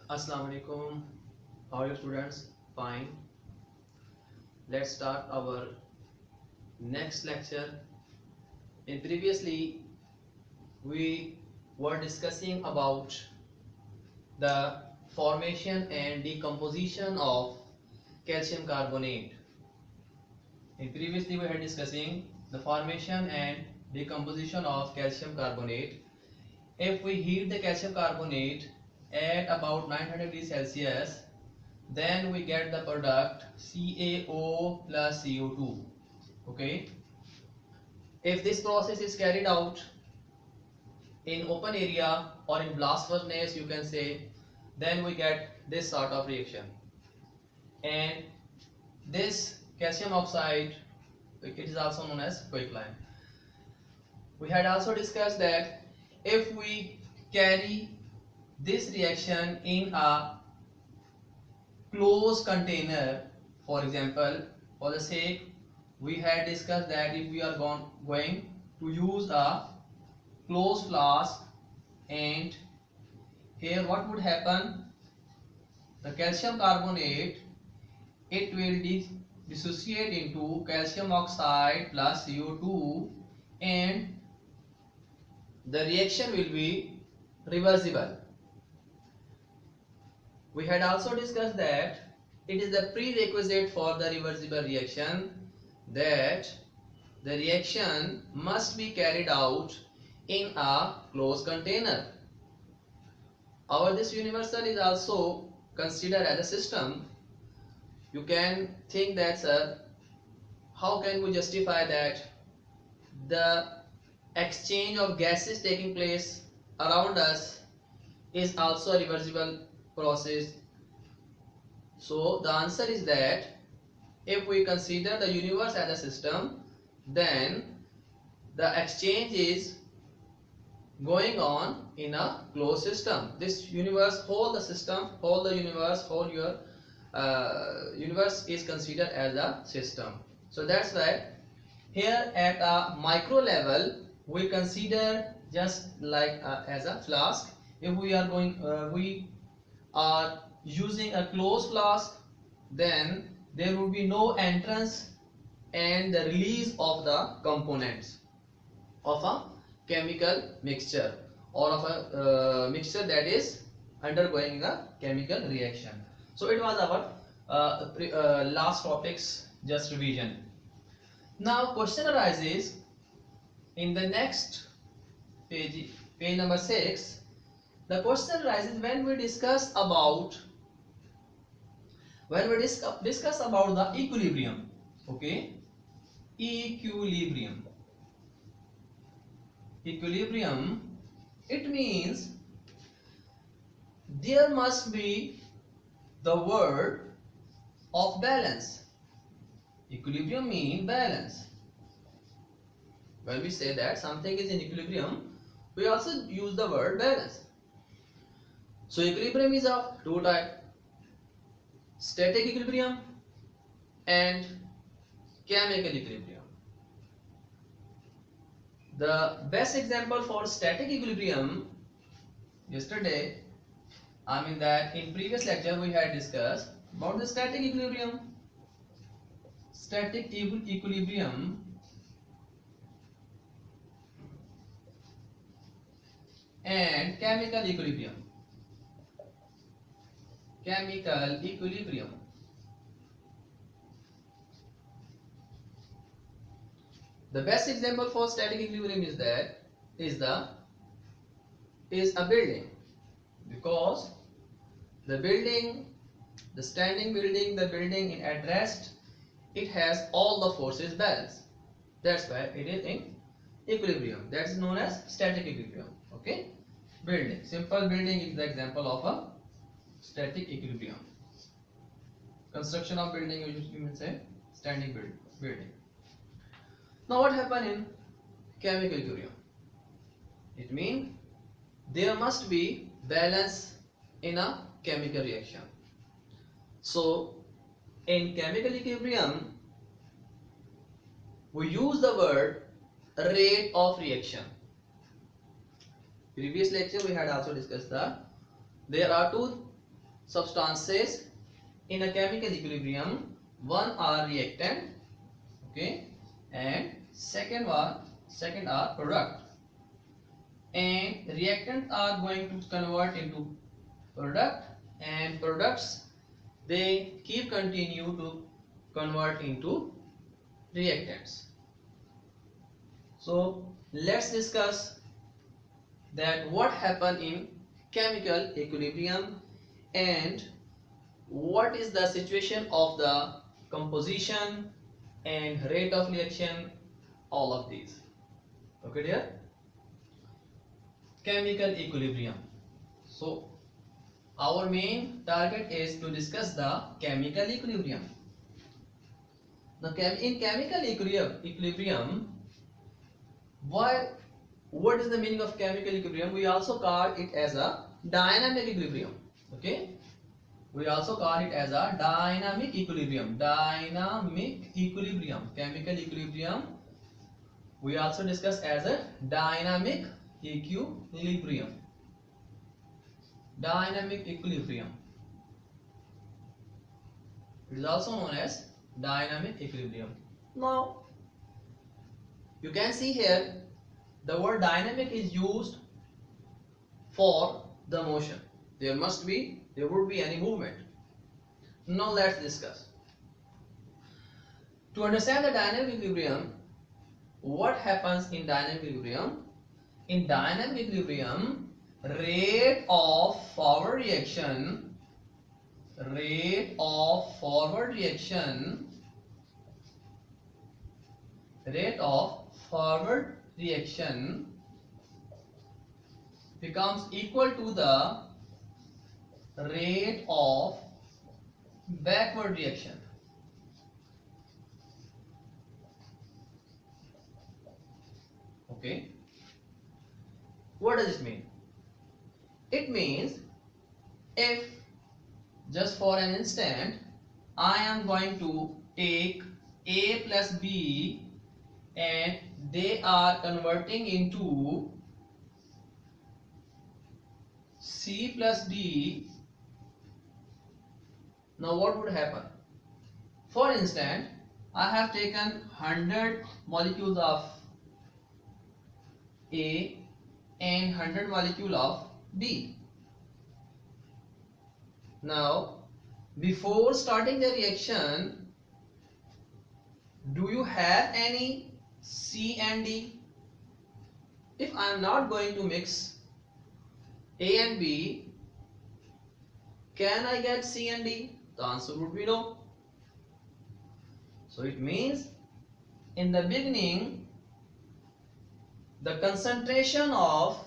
Assalamu alaikum. How are you students? Fine. Let's start our next lecture. In previously we were discussing about the formation and decomposition of calcium carbonate. In previously we had discussing the formation and decomposition of calcium carbonate. If we heat the calcium carbonate at about 900 degrees Celsius, then we get the product CaO plus CO2. Okay, if this process is carried out in open area or in blast furnace, you can say, then we get this sort of reaction. And this calcium oxide, it is also known as quicklime. We had also discussed that if we carry this reaction in a closed container, for example, for the sake, we had discussed that if we are going to use a closed flask, and here what would happen, the calcium carbonate, it will dissociate into calcium oxide plus CO2, and the reaction will be reversible. We had also discussed that it is the prerequisite for the reversible reaction that the reaction must be carried out in a closed container. Our this universal is also considered as a system. You can think that, sir, how can we justify that the exchange of gases taking place around us is also a reversible process? So the answer is that if we consider the universe as a system, then the exchange is going on in a closed system. This universe, whole the system, whole the universe, whole your universe is considered as a system. So that's why here at a micro level we consider just like as a flask. If we are we are using a closed flask, then there would be no entrance and the release of the components of a chemical mixture or of a mixture that is undergoing a chemical reaction. So it was our last topics just revision. Now question arises in the next page, page number 6. The question arises when we discuss about the equilibrium. Okay, equilibrium. Equilibrium, it means there must be the word of balance. Equilibrium means balance. When we say that something is in equilibrium, we also use the word balance. So equilibrium is of two types: static equilibrium and chemical equilibrium. The best example for static equilibrium, yesterday, that in previous lecture we had discussed about the static equilibrium. Static equilibrium and chemical equilibrium. Chemical equilibrium. The best example for static equilibrium is a building, because the building, the standing building, the building at rest, it has all the forces balanced. That's why it is in equilibrium. That is known as static equilibrium. Okay, building, simple building is the example of a static equilibrium. Construction of building, you may say standing building. Now what happen in chemical equilibrium? It means there must be balance in a chemical reaction. So in chemical equilibrium we use the word rate of reaction. Previous lecture we had also discussed that there are two substances in a chemical equilibrium. One are reactant, okay, and second are product. And reactants are going to convert into product, and products they continue to convert into reactants. So let's discuss that what happen in chemical equilibrium and what is the situation of the composition and rate of reaction, all of these. Okay dear, chemical equilibrium. So our main target is to discuss the chemical equilibrium. In chemical equilibrium, what is the meaning of chemical equilibrium? We also call it as a dynamic equilibrium. Okay, we also call it as a dynamic equilibrium. Dynamic equilibrium, chemical equilibrium, we also discuss as a dynamic equilibrium. Dynamic equilibrium, it is also known as dynamic equilibrium. Now you can see here the word dynamic is used for the motion. There would be any movement. Now let's discuss. To understand the dynamic equilibrium, what happens in dynamic equilibrium? In dynamic equilibrium, rate of forward reaction becomes equal to the rate of backward reaction. Okay, what does it mean? It means if, just for an instant, I am going to take A plus B and they are converting into C plus D, now what would happen? For instance, I have taken 100 molecules of A and 100 molecules of B. Now, before starting the reaction, do you have any C and D? If I am not going to mix A and B, can I get C and D? The answer would be no. So it means in the beginning, the concentration of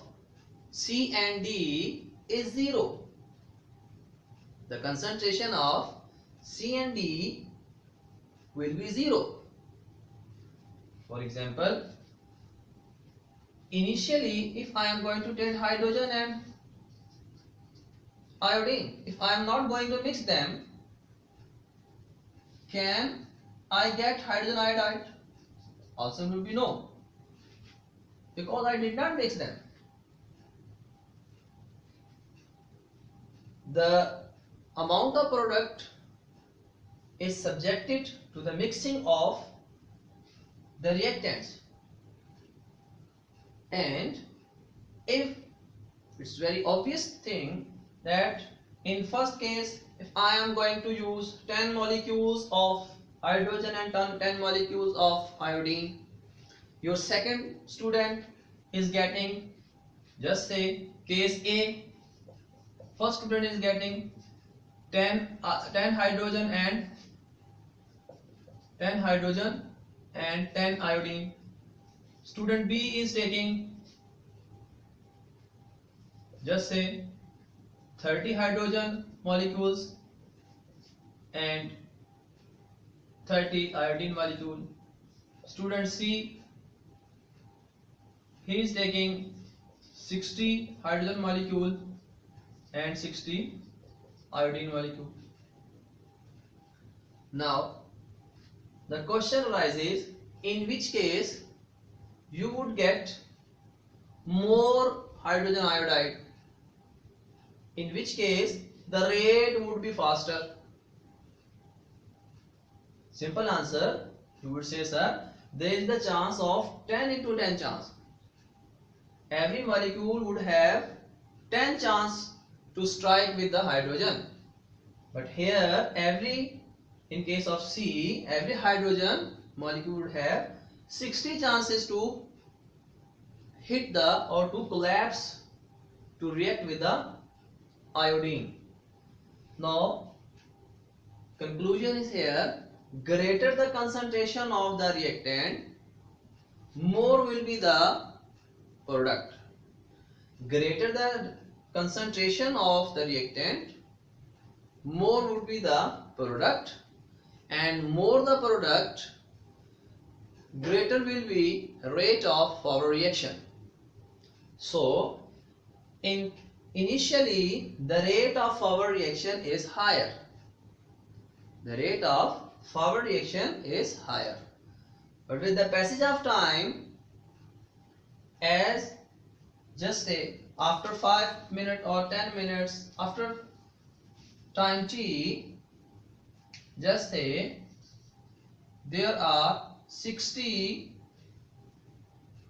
C and D is 0. The concentration of C and D will be 0. For example, initially if I am going to take hydrogen and iodine, if I am not going to mix them, can I get hydrogen iodide? Also will be no, because I did not mix them. The amount of product is subjected to the mixing of the reactants, and if it's very obvious thing that in first case, if I am going to use 10 molecules of hydrogen and 10 molecules of iodine, your second student is getting, just say case A, first student is getting 10 hydrogen and 10 iodine. Student B is taking, just say 30 hydrogen molecules and 30 iodine molecule. Student C, he is taking 60 hydrogen molecule and 60 iodine molecule. Now the question arises, in which case you would get more hydrogen iodide? In which case the rate would be faster. Simple answer, you would say, sir, there is the chance of 10 into 10 chance. Every molecule would have 10 chance to strike with the hydrogen. But here in case of C, every hydrogen molecule would have 60 chances to hit or to collapse, to react with the iodine. Now, conclusion is here, greater the concentration of the reactant, more will be the product. Greater the concentration of the reactant, more would be the product, and more the product, greater will be rate of forward reaction. So, initially the rate of forward reaction is higher. The rate of forward reaction is higher. But with the passage of time, as just say after 5 minutes or 10 minutes, after time t, just say there are 60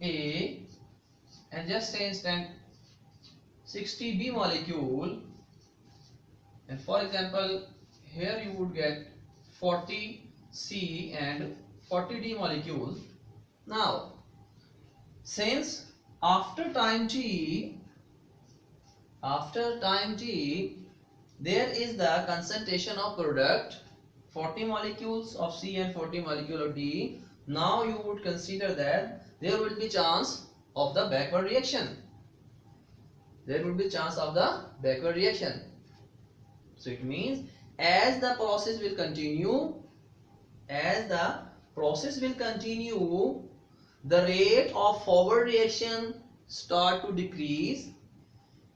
A and just say instant 60 B molecule, and for example here you would get 40 C and 40 D molecules. Now, since after time t, there is the concentration of product 40 molecules of C and 40 molecule of D, now you would consider that there will be chance of the backward reaction. There will be chance of the backward reaction. So it means as the process will continue, the rate of forward reaction start to decrease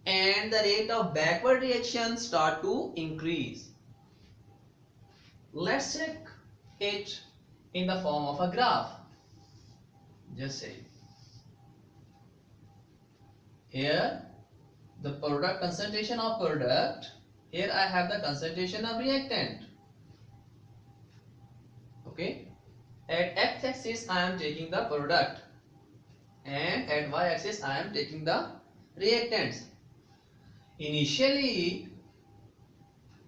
and the rate of backward reaction start to increase. Let's check it in the form of a graph. Just say here the product concentration of product, here I have the concentration of reactant. Okay, at x-axis I am taking the product and at y-axis I am taking the reactants. Initially,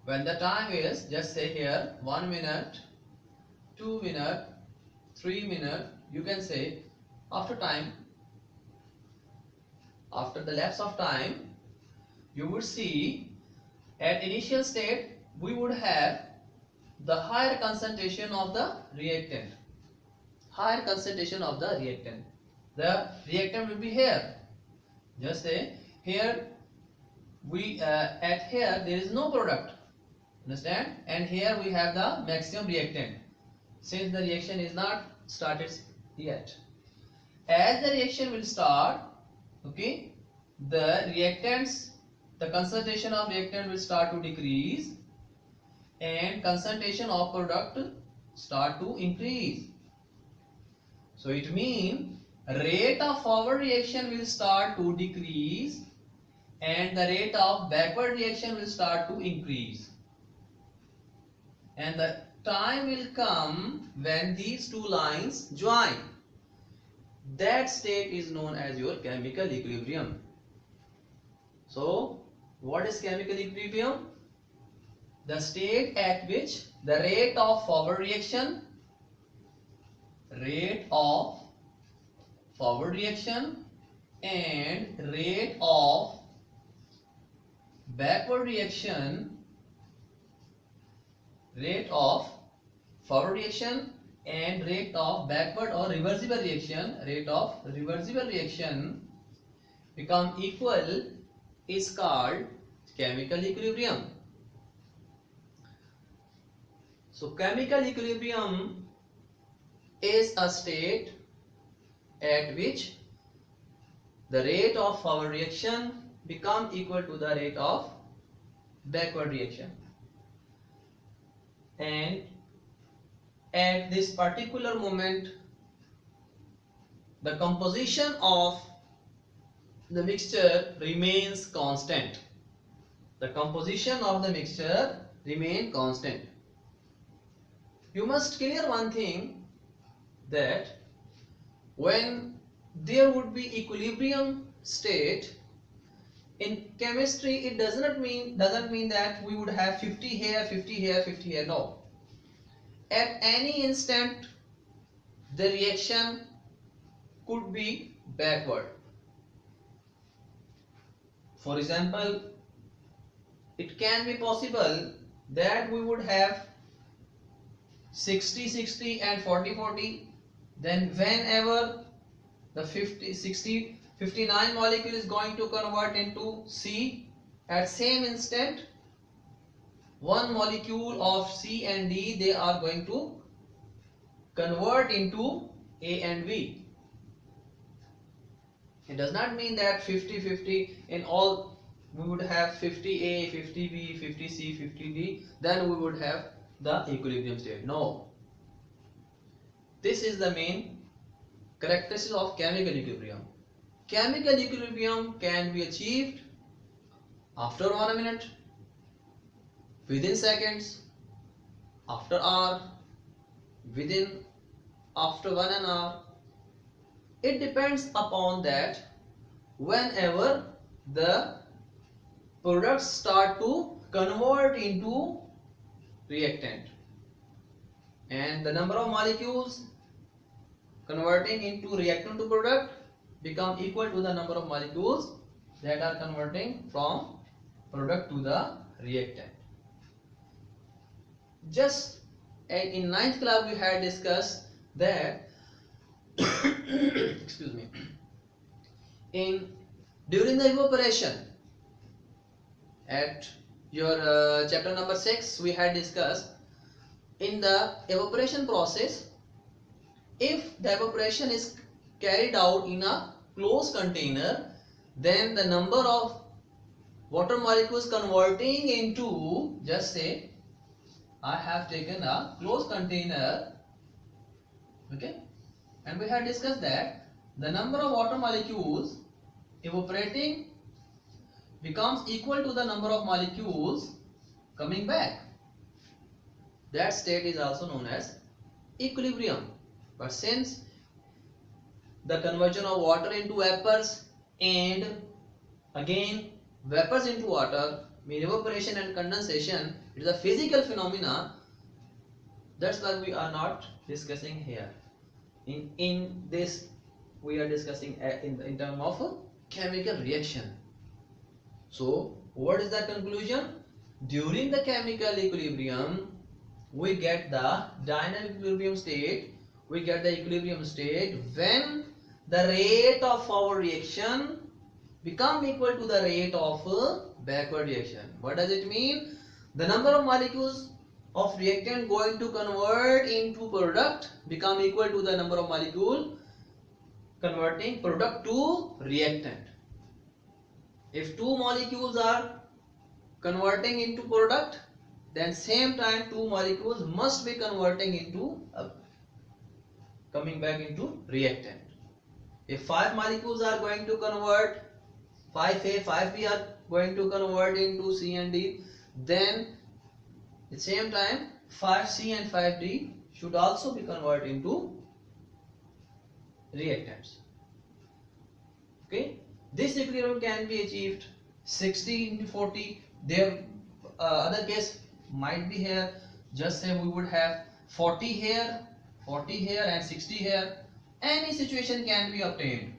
when the time is, just say here 1 minute, 2 minute, 3 minute, you can say after the lapse of time, you would see at initial state we would have the higher concentration of the reactant. The reactant will be here. Just say here here there is no product. Understand? And here we have the maximum reactant. Since the reaction is not started yet. As the reaction will start, okay, the concentration of reactant will start to decrease and concentration of product start to increase. So it means rate of forward reaction will start to decrease and the rate of backward reaction will start to increase. And the time will come when these two lines join. That state is known as your chemical equilibrium. So, what is chemical equilibrium? The state at which the rate of forward reaction and rate of backward reaction, rate of forward reaction and rate of backward or reversible reaction become equal is called chemical equilibrium. So chemical equilibrium is a state at which the rate of forward reaction become equal to the rate of backward reaction. And at this particular moment, the composition of the mixture remains constant. the composition of the mixture remain constant. You must clear one thing, that when there would be equilibrium state in chemistry, it doesn't mean that we would have 50 here, 50 here, 50 here. No. At any instant, the reaction could be backward. For example, it can be possible that we would have 60 60 and 40 40. Then whenever the 59 molecule is going to convert into C, at same instant one molecule of C and D, they are going to convert into A and B. It does not mean that 50-50 in all we would have 50A, 50B, 50C, 50D, then we would have the equilibrium state. No. This is the main characteristic of chemical equilibrium. Chemical equilibrium can be achieved after 1 minute, within seconds, after hour, after 1 hour. It depends upon that whenever the products start to convert into reactant, and the number of molecules converting into reactant to product become equal to the number of molecules that are converting from product to the reactant. Just in 9th class we had discussed that excuse me, during the evaporation, at your chapter number 6 we had discussed, in the evaporation process, if the evaporation is carried out in a closed container, then the number of water molecules converting into, just say I have taken a closed container, okay, and we had discussed that the number of water molecules evaporating becomes equal to the number of molecules coming back. That state is also known as equilibrium. But since the conversion of water into vapors and again vapors into water, mean evaporation and condensation, it is a physical phenomena, that's why we are not discussing here. In this we are discussing in terms of chemical reaction. So what is the conclusion? During the chemical equilibrium we get the dynamic equilibrium state, we get the equilibrium state when the rate of forward reaction become equal to the rate of backward reaction. What does it mean? The number of molecules of reactant going to convert into product become equal to the number of molecule converting product to reactant. If 2 molecules are converting into product, then same time 2 molecules must be converting into coming back into reactant. If 5 molecules are going to convert, 5A, 5B are going to convert into C and D, then at the same time 5C and 5D should also be converted into reactants. Okay, this equilibrium can be achieved 60 into 40. There other case might be here, just say we would have 40 here, 40 here and 60 here. Any situation can be obtained.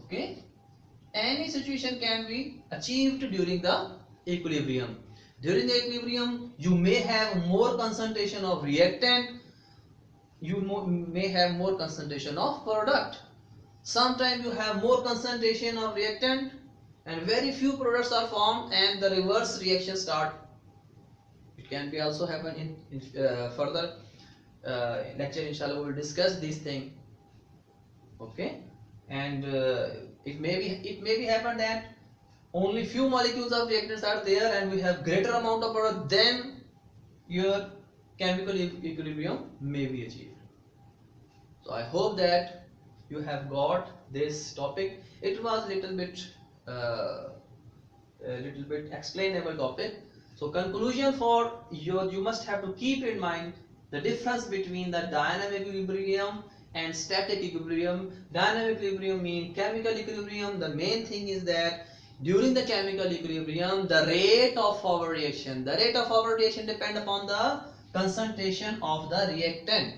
Okay, any situation can be achieved during the equilibrium. During the equilibrium you may have more concentration of reactant, you may have more concentration of product. Sometimes you have more concentration of reactant and very few products are formed and the reverse reaction start. It can be also happen in further lecture, inshallah we will discuss this thing. Okay, and it may be happen that only few molecules of reactants are there and we have greater amount of product, then your chemical equilibrium may be achieved. So I hope that you have got this topic. It was little bit little bit explainable topic. So conclusion for you must have to keep in mind the difference between the dynamic equilibrium and static equilibrium. Dynamic equilibrium means chemical equilibrium. The main thing is that during the chemical equilibrium, the rate of forward reaction depend upon the concentration of the reactant.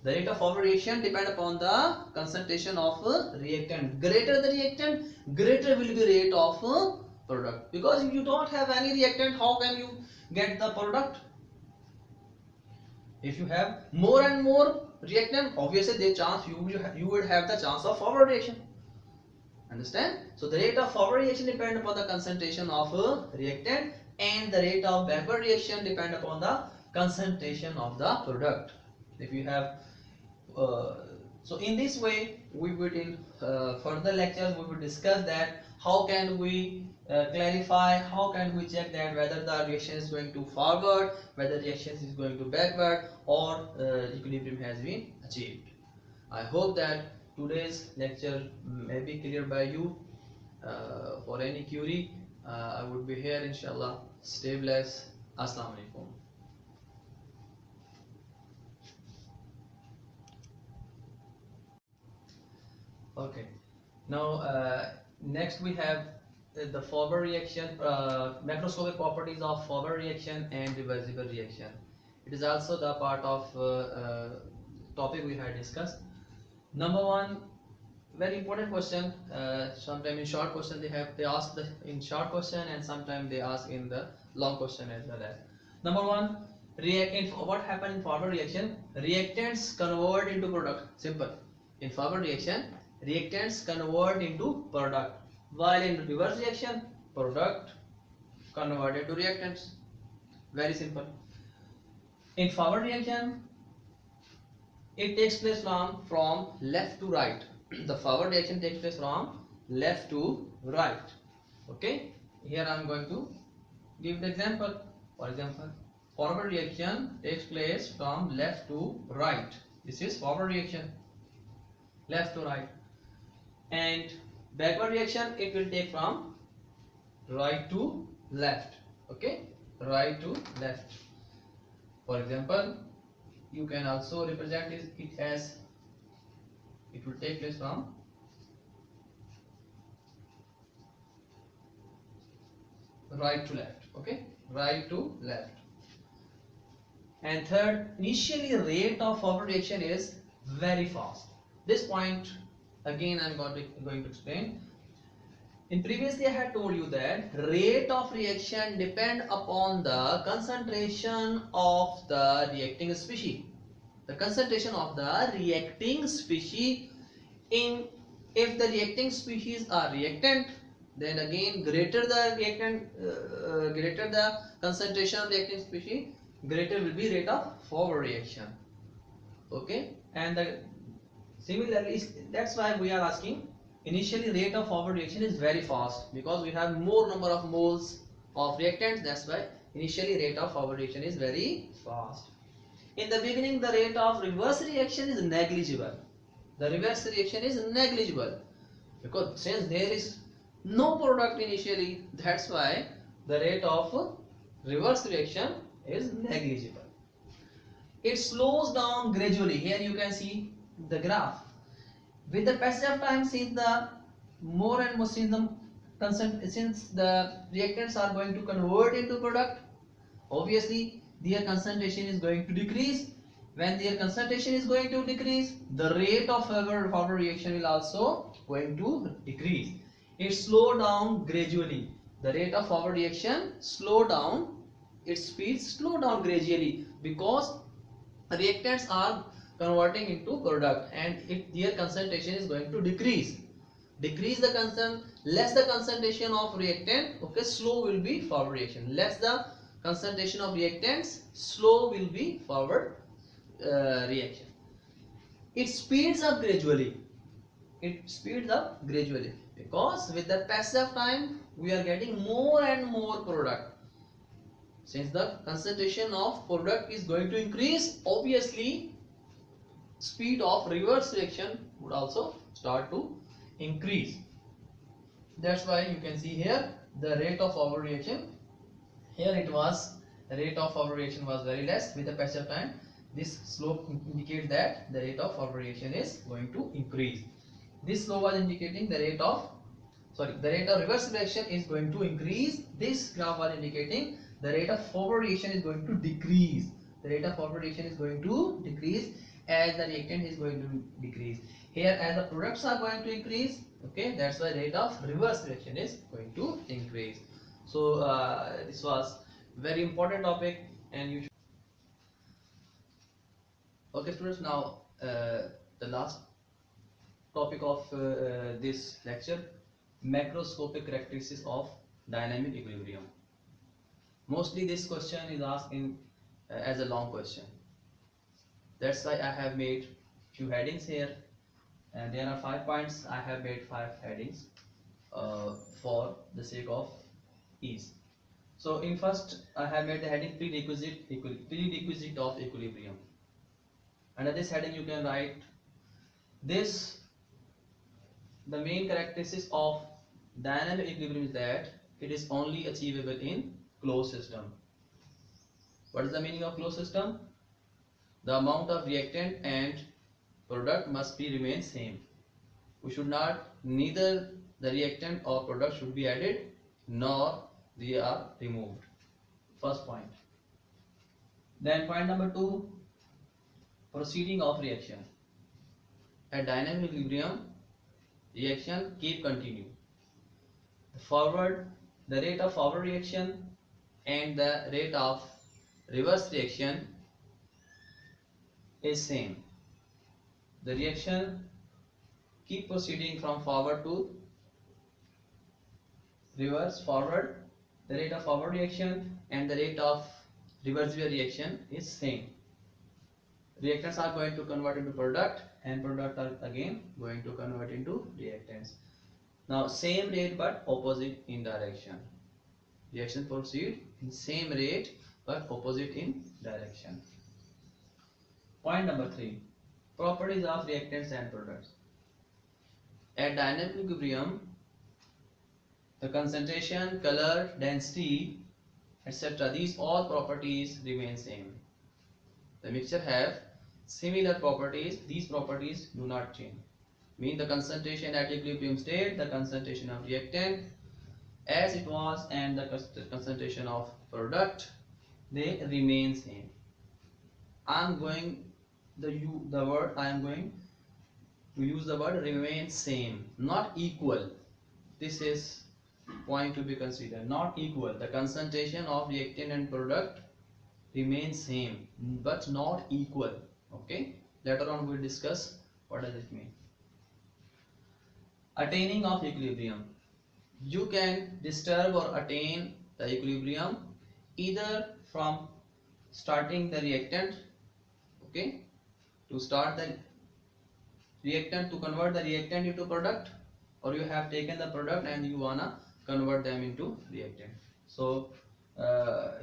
The rate of forward reaction depend upon the concentration of reactant. Greater the reactant, greater will be rate of product. Because if you don't have any reactant, how can you get the product? If you have more and more reactant, obviously the chance you would have the chance of forward reaction. Understand? So the rate of forward reaction depend upon the concentration of reactant, and the rate of backward reaction depend upon the concentration of the product. If you have so in this way we would in further lectures we will discuss that how can we clarify, how can we check that whether the reaction is going to forward, whether reaction is going to backward, or equilibrium has been achieved. I hope that today's lecture may be clear by you. For any query, I would be here inshallah. Stay blessed. Assalamu alaikum. Okay, now next we have the forward reaction, macroscopic properties of forward reaction and reversible reaction. It is also the part of topic we had discussed. Number one, very important question. Sometime in short question they ask in short question, and sometimes they ask in the long question as well. As number one, what happened in forward reaction? Reactants convert into product. Simple. In forward reaction, reactants convert into product, while in reverse reaction, product converted to reactants. Very simple. In forward reaction, it takes place from left to right. The forward reaction takes place from left to right. Okay, here I am going to give the example. For example, forward reaction takes place from left to right. This is forward reaction, left to right. And backward reaction, it will take from right to left. Okay, right to left. For example, you can also represent it as it will take place from right to left. Okay, right to left. And third, initially rate of forward reaction is very fast. This point again I am going to explain. In previously I had told you that rate of reaction depend upon the concentration of the reacting species. The concentration of the reacting species if the reacting species are reactant, then again greater the reactant, greater the concentration of reacting species, greater will be rate of forward reaction. Okay, and similarly that's why we are asking. Initially rate of forward reaction is very fast because we have more number of moles of reactants. That's why initially rate of forward reaction is very fast. In the beginning the rate of reverse reaction is negligible. The reverse reaction is negligible because since there is no product initially, that's why the rate of reverse reaction is negligible. It slows down gradually. Here you can see the graph. With the passage of time, since the more and more since the reactants are going to convert into product, obviously their concentration is going to decrease. When their concentration is going to decrease, the rate of forward reaction will also going to decrease. It slow down gradually. The rate of forward reaction slow down, its speed slow down gradually because reactants are converting into product, and if their concentration is going to decrease the less the concentration of reactant, okay, slow will be forward reaction. Less the concentration of reactants, slow will be forward reaction. It speeds up gradually. Because with the passage of time we are getting more and more product. Since the concentration of product is going to increase, obviously speed of reverse reaction would also start to increase. That's why you can see here the rate of forward reaction. Here it was, the rate of forward reaction was very less. With the passage of time, this slope indicates that the rate of forward reaction is going to increase. This slope was indicating the rate of, the rate of reverse reaction is going to increase. This graph was indicating the rate of forward reaction is going to decrease. The rate of forward reaction is going to decrease as the reactant is going to decrease. Here, as the products are going to increase, okay, that's why rate of reverse reaction is going to increase. So this was very important topic, and you should. Okay, students. Now the last topic of this lecture: macroscopic characteristics of dynamic equilibrium. Mostly this question is asked in as a long question. That's why I have made few headings here, and there are 5 points. I have made 5 headings for the sake of ease. So in first, I have made the heading prerequisite of equilibrium. Under this heading, you can write this. The main characteristics of dynamic equilibrium is that it is only achievable in closed system. What is the meaning of closed system? The amount of reactant and product must be remain same. We should not, neither the reactant or product should be added nor they are removed. First point. Then point number 2, proceeding of reaction. At dynamic equilibrium, reaction keep continue. The rate of forward reaction and the rate of reverse reaction is same. The reaction keep proceeding from forward to reverse, forward. The rate of forward reaction and the rate of reversible reaction is same. Reactants are going to convert into product, and product are again going to convert into reactants. Now same rate but opposite in direction. Reaction proceed in same rate but opposite in direction. Point number 3, properties of reactants and products. At dynamic equilibrium, the concentration, color, density, etc., these all properties remain same. The mixture have similar properties. These properties do not change. Mean the concentration at equilibrium state, the concentration of reactant as it was, and the concentration of product, they remain same. I am going to use the word remain same, not equal. This is point to be considered. Not equal. The concentration of reactant and product remains same but not equal. Okay, later on we'll discuss what does it mean. Attaining of equilibrium. You can disturb or attain the equilibrium either from starting the reactant, okay, to start the reactant, to convert the reactant into product, or you have taken the product and you wanna convert them into reactant. So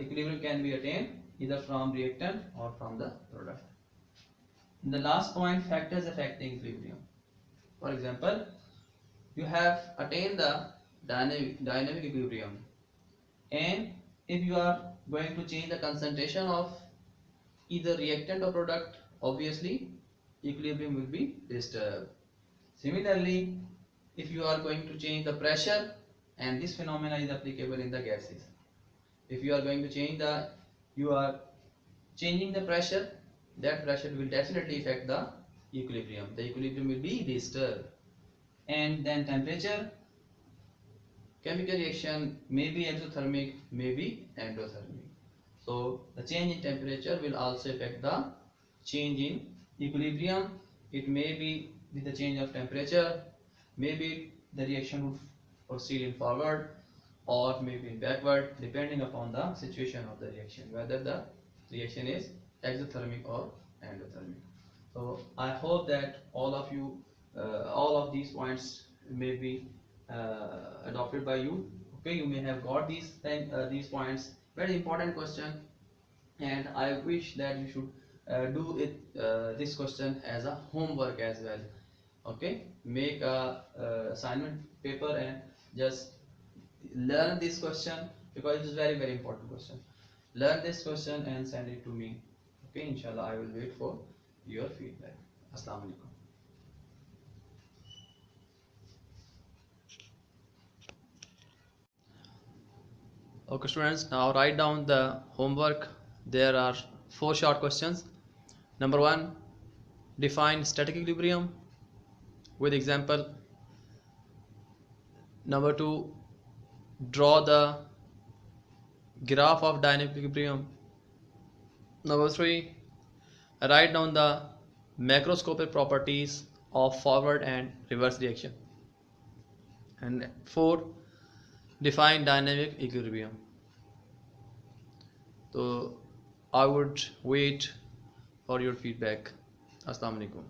equilibrium can be attained either from reactant or from the product. The last point, factors affecting equilibrium. For example, you have attained the dynamic equilibrium, and if you are going to change the concentration of either reactant or product, obviously equilibrium will be disturbed. Similarly, if you are going to change the pressure, and this phenomena is applicable in the gases, if you are going to change you are changing the pressure, that pressure will definitely affect the equilibrium. The equilibrium will be disturbed. And then temperature. Chemical reaction may be exothermic, may be endothermic. So the change in temperature will also affect the change in equilibrium. It may be with the change of temperature, maybe the reaction would proceed in forward or maybe in backward, depending upon the situation of the reaction, whether the reaction is exothermic or endothermic. So I hope that all of you, all of these points may be adopted by you. Okay, you may have got these points. Very important question, and I wish that you should do it this question as a homework as well. Okay, make a assignment paper and Just learn this question because it is very important question. Learn this question and send it to me. Okay, inshallah I will wait for your feedback. Assalamu alaikum. Okay students, now write down the homework. There are 4 short questions. Number 1, define static equilibrium with example. Number 2, draw the graph of dynamic equilibrium. Number 3, write down the macroscopic properties of forward and reverse reaction. And 4, define dynamic equilibrium. So I would wait for your feedback. Assalamu alaikum.